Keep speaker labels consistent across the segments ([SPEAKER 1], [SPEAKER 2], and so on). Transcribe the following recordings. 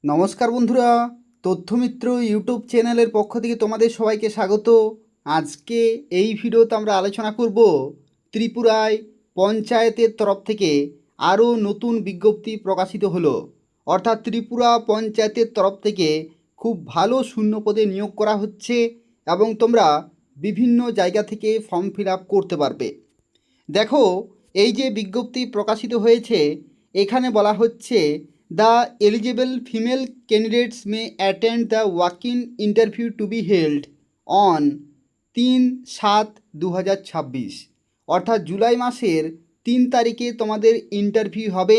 [SPEAKER 1] নমস্কার বন্ধুরা, তথ্যমিত্র ইউটিউব চ্যানেলের পক্ষ থেকে তোমাদের সবাইকে স্বাগত। আজকে এই ভিডিওতে আমরা আলোচনা করব ত্রিপুরায় পঞ্চায়েতের তরফ থেকে আরও নতুন বিজ্ঞপ্তি প্রকাশিত হলো। অর্থাৎ ত্রিপুরা পঞ্চায়েতের তরফ থেকে খুব ভালো শূন্য পদে নিয়োগ করা হচ্ছে এবং তোমরা বিভিন্ন জায়গা থেকে ফর্ম ফিল আপ করতে পারবে। দেখো, এই যে বিজ্ঞপ্তি প্রকাশিত হয়েছে এখানে বলা হচ্ছে the eligible female candidates may attend the walk in interview two be held on 3/7/2026, অর্থাৎ জুলাই মাসের 3 তারিখে তোমাদের ইন্টারভিউ হবে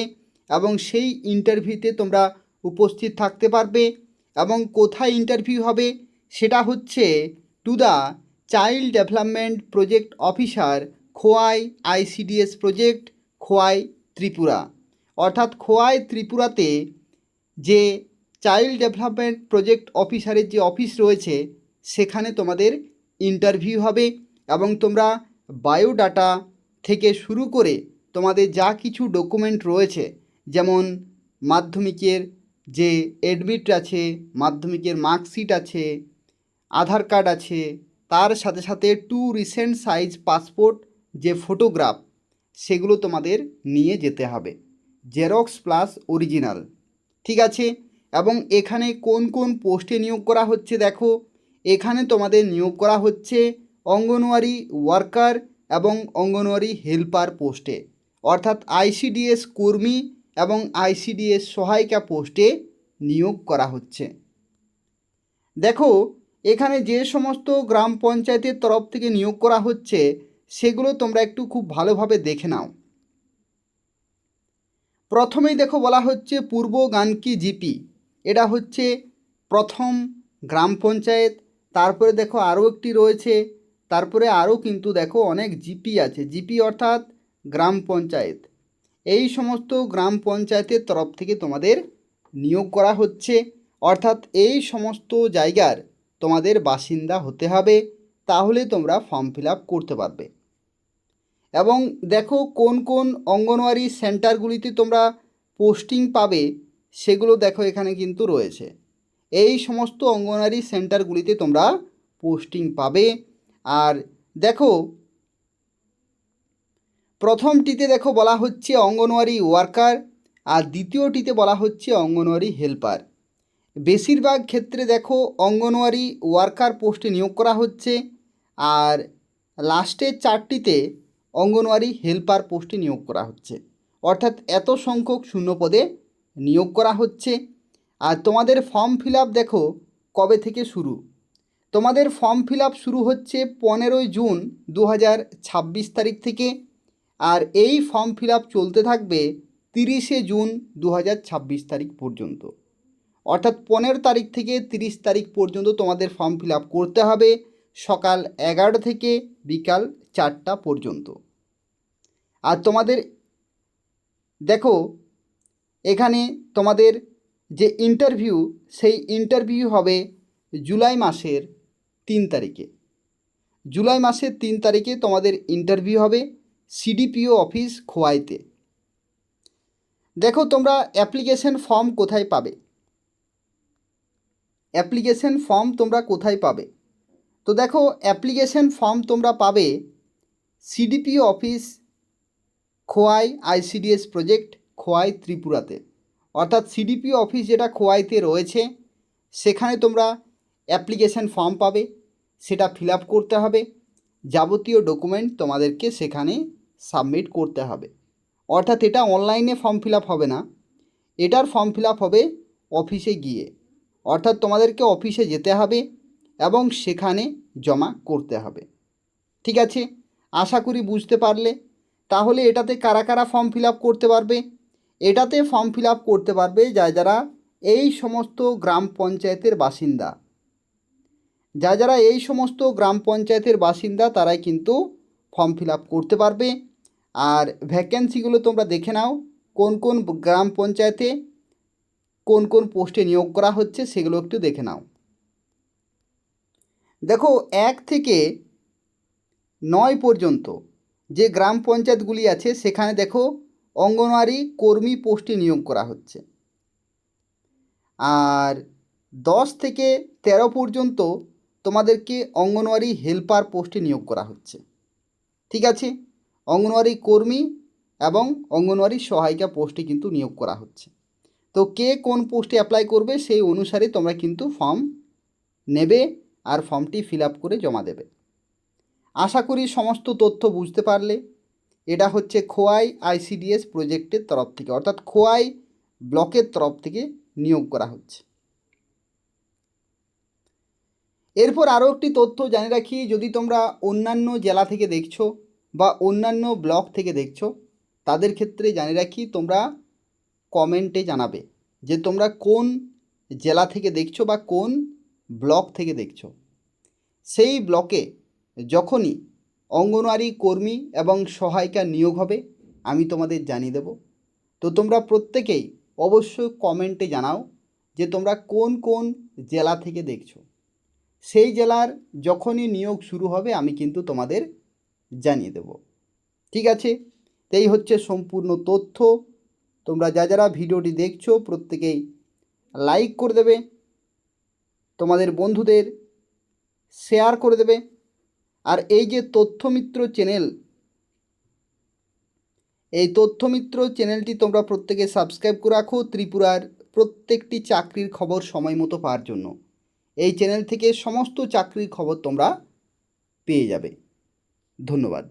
[SPEAKER 1] এবং সেই ইন্টারভিউতে তোমরা উপস্থিত থাকতে পারবে। এবং কোথায় ইন্টারভিউ হবে সেটা হচ্ছে to the child development project officer, Khowai ICDS project, Khowai Tripura. অর্থাৎ খোয়াই ত্রিপুরাতে যে চাইল্ড ডেভেলপমেন্ট প্রজেক্ট অফিসারের যে অফিস রয়েছে সেখানে তোমাদের ইন্টারভিউ হবে এবং তোমরা বায়োডাটা থেকে শুরু করে তোমাদের যা কিছু ডকুমেন্ট রয়েছে, যেমন মাধ্যমিকের যে অ্যাডমিট আছে, মাধ্যমিকের মার্কশিট আছে, আধার কার্ড আছে, তার সাথে সাথে 2 রিসেন্ট সাইজ পাসপোর্ট যে ফটোগ্রাফ সেগুলো তোমাদের নিয়ে যেতে হবে, জেরক্স প্লাস অরিজিনাল। ঠিক আছে। এবং এখানে কোন কোন পোস্টে নিয়োগ করা হচ্ছে দেখো, এখানে তোমাদের নিয়োগ করা হচ্ছে অঙ্গনওয়াড়ি ওয়ার্কার এবং অঙ্গনওয়াড়ি হেল্পার পোস্টে, অর্থাৎ আইসিডিএস কর্মী এবং আইসিডিএস সহায়িকা পোস্টে নিয়োগ করা হচ্ছে। দেখো, এখানে যে সমস্ত গ্রাম পঞ্চায়েতের তরফ থেকে নিয়োগ করা হচ্ছে সেগুলো তোমরা একটু খুব ভালোভাবে দেখে নাও। প্রথমেই দেখো বলা হচ্ছে পূর্ব গানকি জিপি, এটা হচ্ছে প্রথম গ্রাম পঞ্চায়েত। তারপরে দেখো আরও একটি রয়েছে, তারপরে আরও কিন্তু দেখো অনেক জিপি আছে। জিপি অর্থাৎ গ্রাম পঞ্চায়েত। এই সমস্ত গ্রাম পঞ্চায়েতের তরফ থেকে তোমাদের নিয়োগ করা হচ্ছে, অর্থাৎ এই সমস্ত জায়গার তোমাদের বাসিন্দা হতে হবে, তাহলে তোমরা ফর্ম ফিল আপ করতে পারবে। এবং দেখো কোন কোন অঙ্গনওয়াড়ি সেন্টারগুলিতে তোমরা পোস্টিং পাবে সেগুলো দেখো এখানে কিন্তু রয়েছে। এই সমস্ত অঙ্গনওয়াড়ি সেন্টারগুলিতে তোমরা পোস্টিং পাবে। আর দেখো, প্রথমটিতে দেখো বলা হচ্ছে অঙ্গনওয়াড়ি ওয়ার্কার আর দ্বিতীয়টিতে বলা হচ্ছে অঙ্গনওয়াড়ি হেল্পার। বেশিরভাগ ক্ষেত্রে দেখো অঙ্গনওয়াড়ি ওয়ার্কার পোস্টে নিয়োগ করা হচ্ছে, আর লাস্টের 4টিতে অঙ্গনওয়াড়ি হেল্পার পোস্টে নিয়োগ করা হচ্ছে। অর্থাৎ এত সংখ্যক শূন্যপদে নিয়োগ করা হচ্ছে। আর তোমাদের ফর্ম ফিল আপ দেখো কবে থেকে শুরু। তোমাদের ফর্ম ফিল আপ শুরু হচ্ছে 15 জুন 2026 তারিখ থেকে, আর এই ফর্ম ফিল আপ চলতে থাকবে 30 জুন 2026 তারিখ পর্যন্ত। অর্থাৎ 15 তারিখ থেকে 30 তারিখ পর্যন্ত তোমাদের ফর্ম ফিল আপ করতে হবে, সকাল 11টা থেকে বিকাল 4টা পর্যন্ত। আর তোমাদের দেখো এখানে তোমাদের যে ইন্টারভিউ, সেই ইন্টারভিউ হবে জুলাই মাসের 3 তারিখে। জুলাই মাসের 3 তারিখে তোমাদের ইন্টারভিউ হবে সিডিপিও অফিস খোয়াইতে। দেখো তোমরা অ্যাপ্লিকেশন ফর্ম কোথায় পাবে, অ্যাপ্লিকেশন ফর্ম তোমরা কোথায় পাবে? তো দেখো, অ্যাপ্লিকেশন ফর্ম তোমরা পাবে CDPO office Khowai ICDS project, Khowai ত্রিপুরাতে। অর্থাৎ সিডিপিও অফিস যেটা খোয়াইতে রয়েছে সেখানে তোমরা অ্যাপ্লিকেশন ফর্ম পাবে, সেটা ফিল আপ করতে হবে। যাবতীয় ডকুমেন্ট তোমাদেরকে সেখানে সাবমিট করতে হবে। অর্থাৎ এটা অনলাইনে ফর্ম ফিল আপ হবে না, এটার ফর্ম ফিল আপ হবে অফিসে গিয়ে। অর্থাৎ তোমাদেরকে অফিসে যেতে হবে এবং সেখানে জমা করতে হবে। ঠিক আছে, আশা করি বুঝতে পারলে। তাহলে এটাতে কারা কারা ফর্ম ফিল আপ করতে পারবে? এটাতে ফর্ম ফিল আপ করতে পারবে যারা এই সমস্ত গ্রাম পঞ্চায়েতের বাসিন্দা। যারা এই সমস্ত গ্রাম পঞ্চায়েতের বাসিন্দা তারাই কিন্তু ফর্ম ফিল আপ করতে পারবে। আর ভ্যাকেন্সিগুলো তোমরা দেখে নাও, কোন কোন গ্রাম পঞ্চায়েতে কোন কোন পোস্টে নিয়োগ করা হচ্ছে সেগুলো একটু দেখে নাও। দেখো, 1 থেকে 9 পর্যন্ত যে গ্রাম পঞ্চায়েতগুলি আছে সেখানে দেখো অঙ্গনওয়াড়ি কর্মী পোস্টে নিয়োগ করা হচ্ছে। আর 10 থেকে 13 পর্যন্ত তোমাদেরকে অঙ্গনওয়াড়ি হেল্পার পোস্টে নিয়োগ করা হচ্ছে। ঠিক আছে, অঙ্গনওয়াড়ি কর্মী এবং অঙ্গনওয়াড়ি সহায়িকা পোস্টে কিন্তু নিয়োগ করা হচ্ছে। তো কে কোন পোস্টে অ্যাপ্লাই করবে সেই অনুসারে তোমরা কিন্তু ফর্ম নেবে আর ফর্মটি ফিল আপ করে জমা দেবে। আশা করি সমস্ত তথ্য বুঝতে পারলে। এটা হচ্ছে খোয়াই আইসিডিএস প্রজেক্টের তরফ থেকে, অর্থাৎ খোয়াই ব্লকের তরফ থেকে নিয়োগ করা হচ্ছে। এরপর আরও একটি তথ্য জানিয়ে রাখি, যদি তোমরা অন্যান্য জেলা থেকে দেখছো বা অন্যান্য ব্লক থেকে দেখছো, তাদের ক্ষেত্রে জানিয়ে রাখি তোমরা কমেন্টে জানাবে যে তোমরা কোন জেলা থেকে দেখছো বা কোন ব্লক থেকে দেখছো। সেই ব্লকে যখনই অঙ্গনওয়াড়ি কর্মী এবং সহায়িকা নিয়োগ হবে আমি তোমাদের জানিয়ে দেব। তো তোমরা প্রত্যেকেই অবশ্যই কমেন্টে জানাও যে তোমরা কোন কোন জেলা থেকে দেখছো। সেই জেলার যখনই নিয়োগ শুরু হবে আমি কিন্তু তোমাদের জানিয়ে দেব। ঠিক আছে, এই হচ্ছে সম্পূর্ণ তথ্য। তোমরা যারা ভিডিওটি দেখছো প্রত্যেকেই লাইক করে দেবে, তোমাদের বন্ধুদের শেয়ার করে দেবে। আর এই যে তথ্যমিত্র চ্যানেল, এই তথ্যমিত্র চ্যানেলটি তোমরা প্রত্যেকে সাবস্ক্রাইব করে রাখো ত্রিপুরার প্রত্যেকটি চাকরির খবর সময় মতো পাওয়ার জন্য। এই চ্যানেল থেকে সমস্ত চাকরির খবর তোমরা পেয়ে যাবে। ধন্যবাদ।